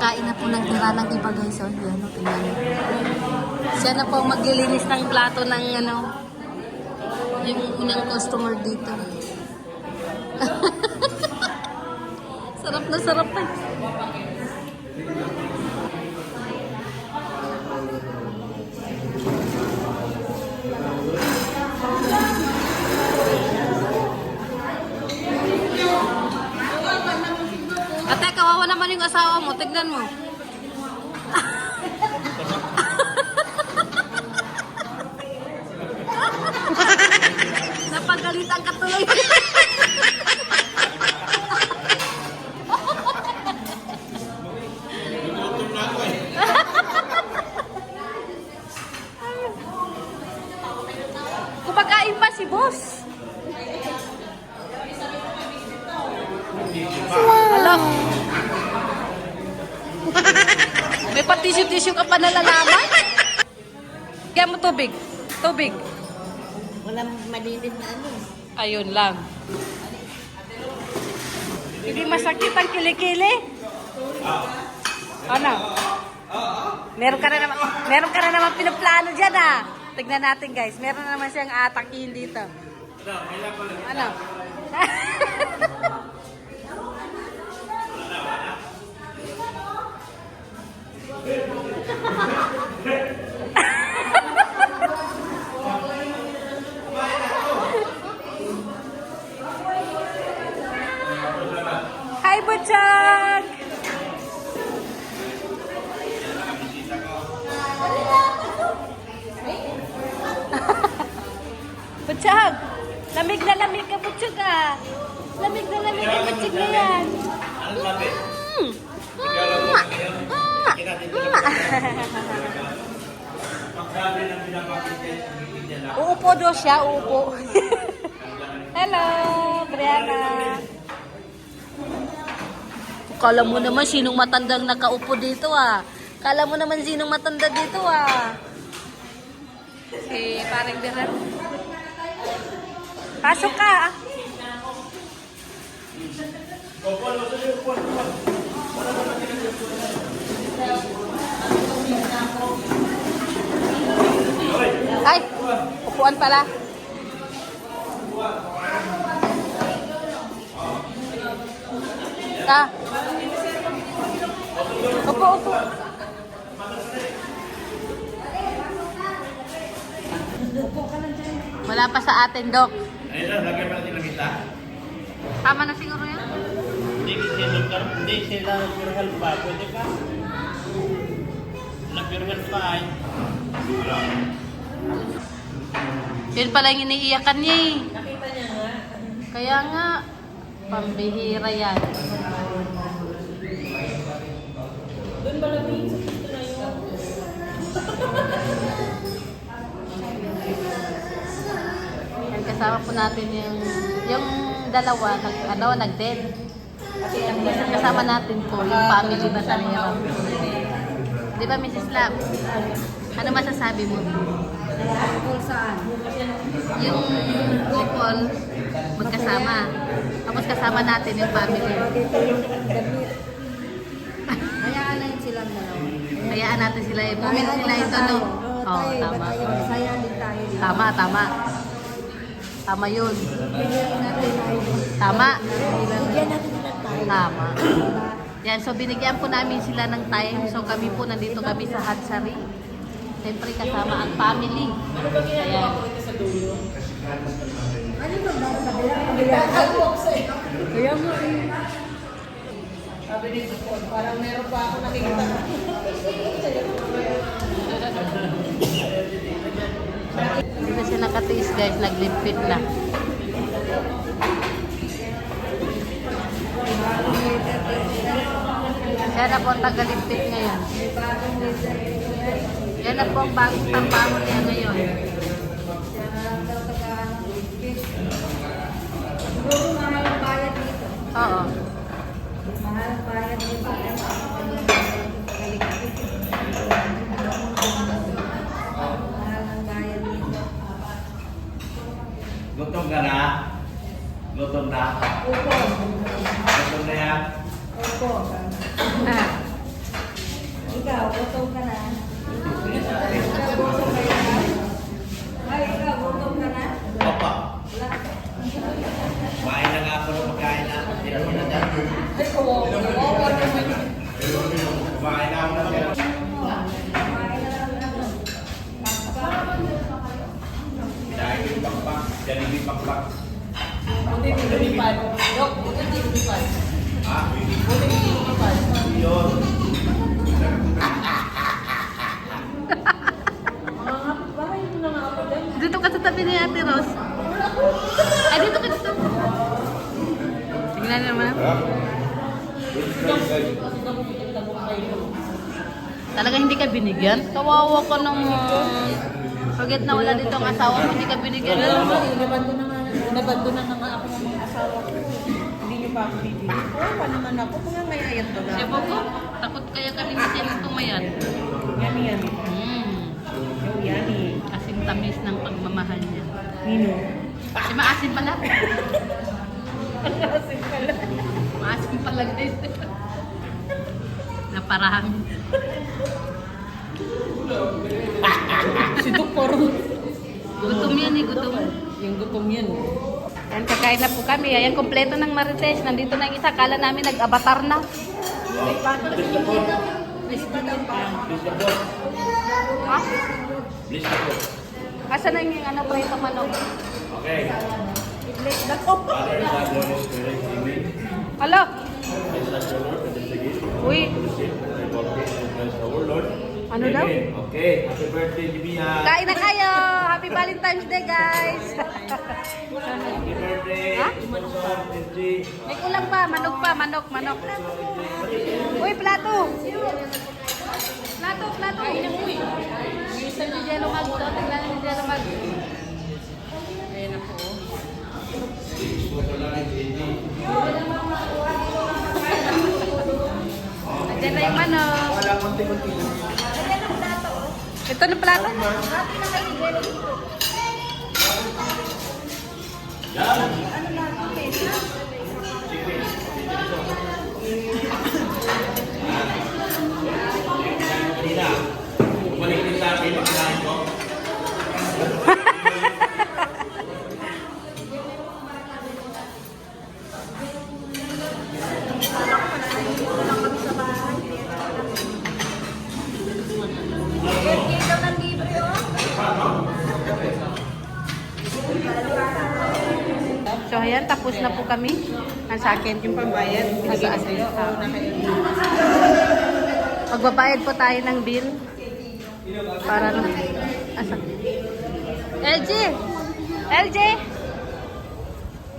Kumakain na po ng tira ng iba guys. So, yan, tingnan nyo. Siya na po maglilinis ng plato ng ano, yung unang customer dito. Sarap na sarap pa. Ate, kawawa naman yung asawa mo. Tignan mo. Napagalitan ka tuloy. Kumakain pa si boss. Hello. May patisyo-tisyo ka pa nalalaman? Kaya mo tubig. Tubig. Walang malilit na ano. Ayun lang. Hindi masakit ang kilikili? Ano? Meron ka na naman pinaplano dyan ah. Tignan natin guys. Meron na naman siyang atakin dito. Ano? Hi, Butchag! Butchag! Lamig na lamig ka, Butchag ah! Lamig na lamig ka, Butchag na yan! Uupo daw siya, uupo. Hello, Brianna. Kala mo naman sinong matandang nakaupo dito ah. Kala mo naman sinong matanda dito ah. Si parang Biran. Pasok ka ah. Ay, upuan pala. Ah. Upo, upo. Wala pa sa atin, Dok. Ayun na, lagyan pa natin ng kita. Tama na siguro yun? Hindi sila nagpirhal pa. Pwede ka? Nagpirhal pa ay. Yun pala yung iniiyakan niya eh. Nakita niya nga. Kaya nga, pambihira yan. Doon ba lamig? Ito na yun. Yan, kasama po natin yung dalawa, nag-dead. Kasama natin po yung family na sa hirap. Di ba, Mrs. Lab? Ano masasabi mo? Kung saan? Yung couple, magkasama. Tapos kasama natin yung family. Dito yung damit. Hayaan na yun silang dalawa. Hayaan natin sila, moment sila ito, no? Oo, tama. Saya din tayo. Tama, tama. Tama yun. Bigyan natin tayo. Tama. Bigyan natin na tayo. Tama. Yan, so binigyan po namin sila ng time. So kami po, nandito kami sa Hatsari. Siyempre kasama ang family. Ayan. Ano ba ba? Kaya mo eh. Sabi dito po, parang meron pa ako nakikita. Hindi na siya nakatiis guys, naglimpit na. Siya na po ang tagalimpit ngayon. Yan na po ang bagong tambaho niya ngayon. Siguro mahal ang bayad dito. Oo. Mahal ang bayad dito. Mahal ang bayad dito. Gutom ka na? Gutom na? Opo. Gutom na yan? Opo. Ah. Ikaw, gutom ka na. Ikaw, gutom ka na. Ay, ikaw, gutom ka na. Papa, Wala. kumain na nga ako ng pagkain na tira mo na dyan. Ay, kawawa naman. Kumain na ako ng tira. Dahil yung pakpak, ganun yung pakpak. Buti hindi lumipad. Dok, buti hindi lumipad. Ha? Buti hindi lumipad. Yun. Mga kapitbahay mo na nga ako dyan. Dito ka sa tabi ni Ate Rose. Ay, dito ka sa tabi. Tingnan naman. Talaga hindi ka binigyan? Kawawa ka naman. Pagkat na wala dito ang asawa mo, hindi ka binigyan. Inabando na nga ako ng mga asawa ko. Hindi niyo pa ako bibili. Oo, pa naman ako. Mga may ayat to na. Siya po ko, takot kaya kami sa inyo tumayan. Yummy, yummy. Oh, yummy. Asim tamis ng pagmamahal niya. Nino. Si maasim pala. Kasi pala. Maasim pala guys. Naparami. Si Doktor. Gutom yan eh, gutom. Yung gutom yan. Ayan, kakain na po kami. Ayan, kompleto ng Marites. Nandito na yung isa. Kala namin nag-avatar na. Please the board. Please pa daw pa. Please the board. Ha? Please the board. Asa na yung ano, preto manok? Okay. I-bless na ko. Father, Son, Holy Spirit, Amen. Hello? Bless us, O Lord, and the gift Uy, bless our Lord. Ano daw? Amen. Okay. Happy birthday, Jimia. kain na kayo! Happy Valentine's Day, guys! Happy birthday. Ha? Sponsor, Benji. May kulang pa, manok pa, manok. Uy, plato! Plato! Uy! Isa ni Jello Mag. Tingnan ni Jello Mag. Ayan ako. Nandiyan na yung manok. Wala konti-konti. Ito na plato. Yan. Kanina, bumalik din sa akin, magkinain ko. So ayan, tapos na po kami. Ang sa akin. Yung pambayad, binigay ko sa'yo. Oo, Magbabayad po tayo ng bill. Para no. Asa? LJ! LJ!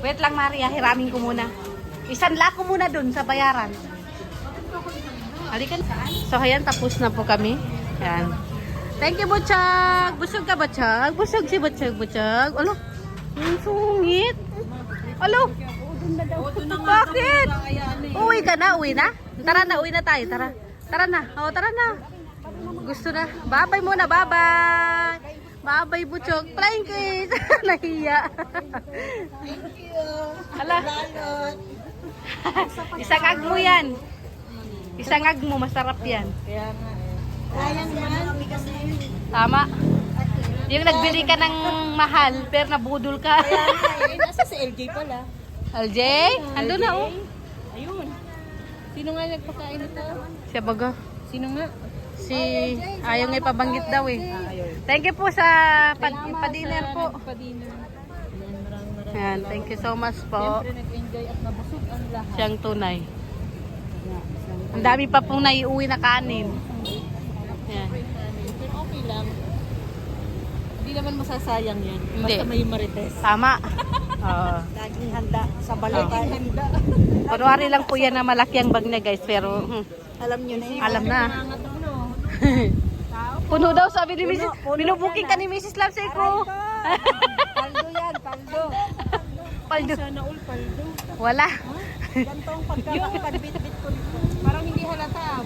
Wait lang, Maria. Hiramin ko muna. Isanla ko muna dun sa bayaran. Halika na. So ayan, tapos na po kami. Ayan. Thank you, Butchag! Busog ka, Butchag? Busog si Butchag. Ano? Ang sungit. Alo? Bakit? Uwi ka na? Uwi na? Tara na, uwi na tayo. Tara. Tara na. O, tara na. Gusto na. Bye-bye muna. Bye-bye. Bye-bye, Butchog. Flying kiss. Nahiya. Thank you. Hala. Isang ag mo yan. Isang ag mo. Masarap yan. Kaya nga eh. Sayang yan. Tama. Yung nagbili ka ng mahal, pero nabudol ka. Kaya nga eh. Nasa si LJ pala. LJ? Ando na, oh. Ayun. Sino nga nagpakain nito? Siya baga. Sino nga? Si ayaw nga ipabanggit daw eh. Ayun. Thank you po sa pa-dinner po. Pa-dinner. Ayan, maraming. Ayan, thank you so much po. Siyempre nag-enjoy at nabusog ang lahat. Siyang tunay. Ang dami pa pong naiuwi na kanin. Ayan. Pero okay lang. Hindi naman masasayang yan. Hindi. Basta may marites. Tama. Oo. Laging handa sa balot. Laging handa. Kunwari lang po yan na malaki ang bag niya guys, pero Alam nyo na yun. alam na. Nangangatano. Puno daw sabi ni Mrs. Binubuking ka ni Mrs. Lamsey ko. Paldo yan, paldo. Paldo. Sana all paldo. Wala. Gantong pagkakapag-bit-bit ko. Parang hindi halata.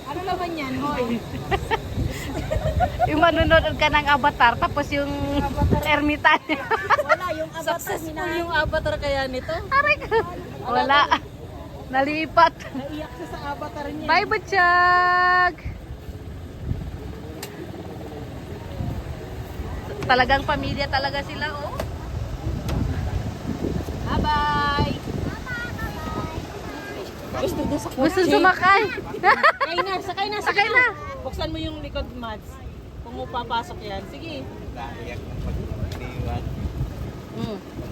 Ano naman yan, hoy? Yung manunood ka ng Avatar, tapos yung ermitan. Wala, yung avatar. Successful yung avatar kaya nito. Aray ko. Wala. Nalipat. Naiyak siya sa avatar niya. Bye, Butchag! Talagang pamilya talaga sila, oh. Bye-bye! Gusto doon sa Gusto sumakay. Sakay na, sakay na, Sakay na. Buksan mo yung likod, Mads. Kung mo papasok yan. Sige.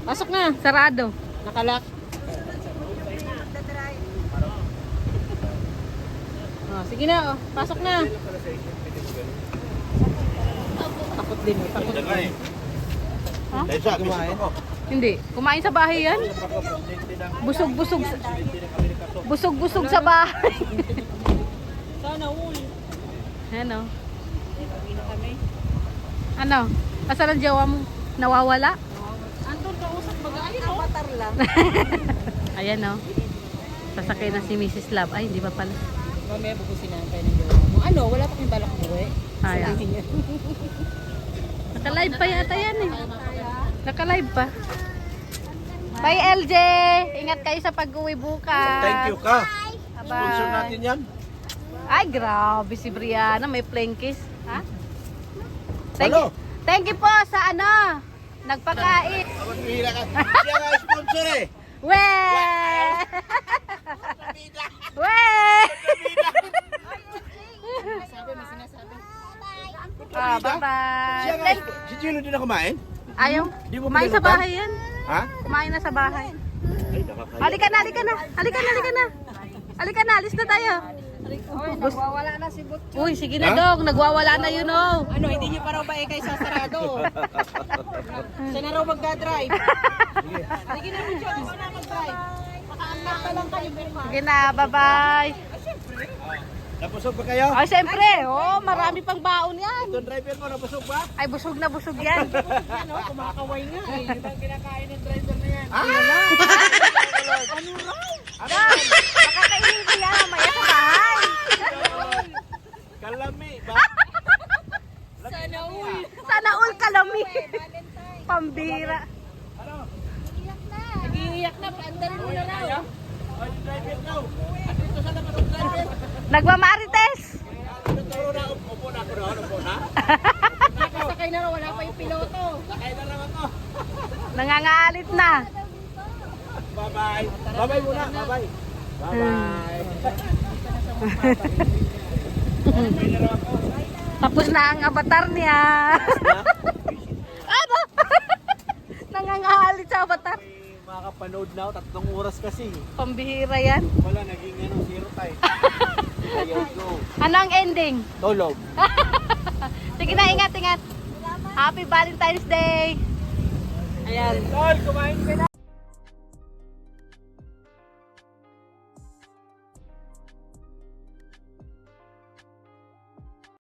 Pasok na. Sarado. Nakalak. Oh, sige na, oh. Pasok na. Takot din, oh. Takot din. Ha? Tessa, kumain ko. Hindi. Kumain sa bahay yan. Busog-busog. Busog-busog sa bahay. Sana all. Ano? Hindi na kami. Ano? Asan ang jawa mo? Nawawala? Andun ka usap mag-ayun, oh. Avatar lang. Ayan, oh. Sasakay na si Mrs. Love. Ay, hindi pa pala. Mamaya bukusin na tayo ng gawa mo. Ano, wala pa kayong balak buwi? Ayan. Naka-live pa yata yan eh. Naka-live pa. Bye, LJ! Ingat kayo sa pag-uwi bukas. Thank you ka. Bye. Sponsor natin yan. Ay, grabe si Brianna. May playing kiss. Ha? Ano? Thank you po sa ano, nagpakain. Abang bihira ka. Siya nga sponsor eh. We! We! Sabi, may sinasabi. Ah, bye-bye. Siya nga, si Chilo din na kumain? Ayaw. Di mo Kumain sa pinalutan? bahay yan. Ha? Kumain na sa bahay. Ay, nakakaya. Halika na, halika na. Halika na, halika na. Halika na, alis na tayo. Nagwawala na si Butch. Uy, sige na Ha? dong. Nagwawala na yun, oh. Ano, hindi niyo pa raw ba ikay sa sarado? Siya na raw magdadrive. Sige na, Butch. Ikaw na mag-drive. Makaangkat pa lang kayo, Berma. Sige na, bye-bye. Napusog ba kayo? Ay, siyempre. Oh, marami pang baon yan. Itong driver mo, napusog ba? Ay, busog na busog yan. Yan, oh, kumakaway nga eh. Di ba ang kinakain ng driver na yan? Ah! Ano raw? Dong, makakainin ko yan mamaya sa bahay. Kalami ba? Sana all. Sana all kalami. Pambira. Nag-iiyak na, paandarin mo na raw. Ay, yung driver daw. At dito sa naman ang driver. Nagmamarites. Ano turo na? Upo na ako doon. Upo na. Nakasakay na raw, wala pa yung piloto. Sakay na lang ako. Nangangalit na. Bye-bye. Bye-bye muna. Bye-bye. Bye-bye. Tapos na ang avatar niya. Ano? Nangangalit sa avatar. Makakapanood na ako. 3 oras kasi. Pambihira yan. Wala, naging zero time. Ayaw ko. Ano ang ending? Tulog. Sige na, ingat, ingat. Happy Valentine's Day. Ayan. Tol, kumain ka na.